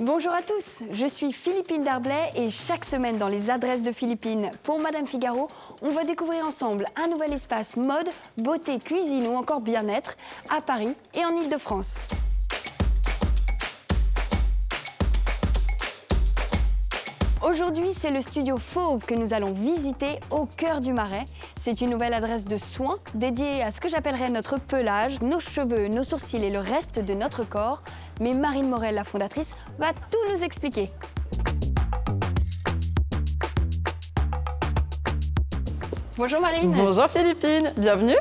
Bonjour à tous, je suis Philippine Darblay et chaque semaine dans les adresses de Philippine pour Madame Figaro, on va découvrir ensemble un nouvel espace mode, beauté, cuisine ou encore bien-être à Paris et en Île-de-France. Aujourd'hui, c'est le studio Fauve que nous allons visiter au cœur du Marais. C'est une nouvelle adresse de soins dédiée à ce que j'appellerais notre pelage, nos cheveux, nos sourcils et le reste de notre corps. Mais Marine Morel, la fondatrice, va tout nous expliquer. Bonjour Marine. Bonjour Philippine, bienvenue.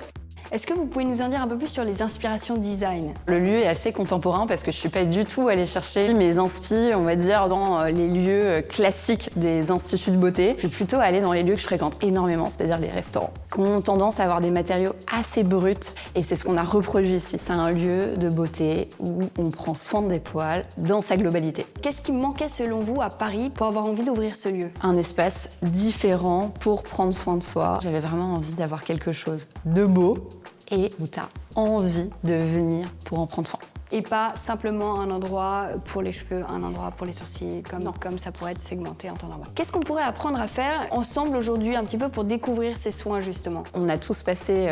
Est-ce que vous pouvez nous en dire un peu plus sur les inspirations design? Le lieu est assez contemporain parce que je suis pas du tout allée chercher mes inspi, on va dire, dans les lieux classiques des instituts de beauté. Je suis plutôt allée dans les lieux que je fréquente énormément, c'est-à-dire les restaurants, qui ont tendance à avoir des matériaux assez bruts et c'est ce qu'on a reproduit ici. C'est un lieu de beauté où on prend soin des poils dans sa globalité. Qu'est-ce qui manquait selon vous à Paris pour avoir envie d'ouvrir ce lieu? Un espace différent pour prendre soin de soi. J'avais vraiment envie d'avoir quelque chose de beau et où tu as envie de venir pour en prendre soin. Et pas simplement un endroit pour les cheveux, un endroit pour les sourcils, comme ça pourrait être segmenté en temps normal. Qu'est-ce qu'on pourrait apprendre à faire ensemble aujourd'hui, un petit peu pour découvrir ces soins justement? On a tous passé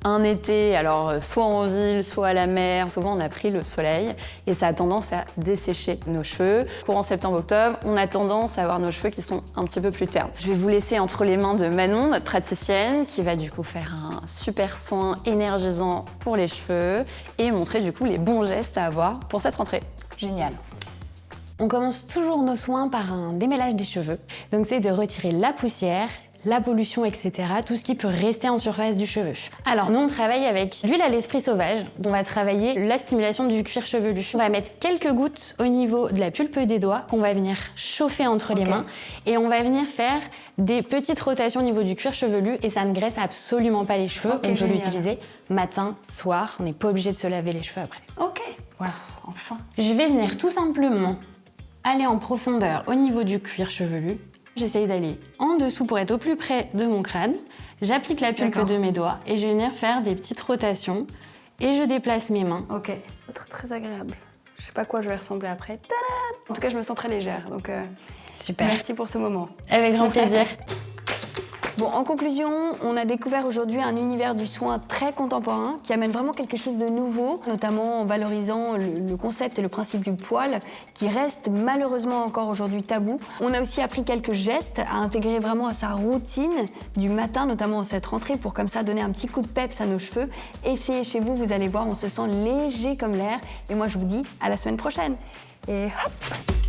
un été, alors soit en ville, soit à la mer. Souvent on a pris le soleil et ça a tendance à dessécher nos cheveux. Courant septembre-octobre, on a tendance à avoir nos cheveux qui sont un petit peu plus ternes. Je vais vous laisser entre les mains de Manon, notre praticienne, qui va du coup faire un super soin énergisant pour les cheveux et montrer du coup les bons gestes à avoir pour cette rentrée. Génial. On commence toujours nos soins par un démêlage des cheveux. Donc c'est de retirer la poussière, la pollution, etc. Tout ce qui peut rester en surface du cheveu. Alors nous on travaille avec l'huile à l'esprit sauvage. On va travailler la stimulation du cuir chevelu. On va mettre quelques gouttes au niveau de la pulpe des doigts qu'on va venir chauffer entre les mains. Et on va venir faire des petites rotations au niveau du cuir chevelu et ça ne graisse absolument pas les cheveux. Okay, on peut génial. l'utiliser matin, soir. On n'est pas obligé de se laver les cheveux après. Ok, Voilà. enfin. Je vais venir tout simplement aller en profondeur au niveau du cuir chevelu. J'essaye d'aller en dessous pour être au plus près de mon crâne. J'applique la pulpe de mes doigts et je vais venir faire des petites rotations et je déplace mes mains. Ok, très, très agréable. Je sais pas à quoi je vais ressembler après. Tada! En tout cas, je me sens très légère, donc Super. merci pour ce moment. Avec grand plaisir. Bon, en conclusion, on a découvert aujourd'hui un univers du soin très contemporain qui amène vraiment quelque chose de nouveau, notamment en valorisant le concept et le principe du poil qui reste malheureusement encore aujourd'hui tabou. On a aussi appris quelques gestes à intégrer vraiment à sa routine du matin, notamment en cette rentrée, pour comme ça donner un petit coup de peps à nos cheveux. Essayez chez vous, vous allez voir, on se sent léger comme l'air. Et moi, je vous dis à la semaine prochaine. Et hop!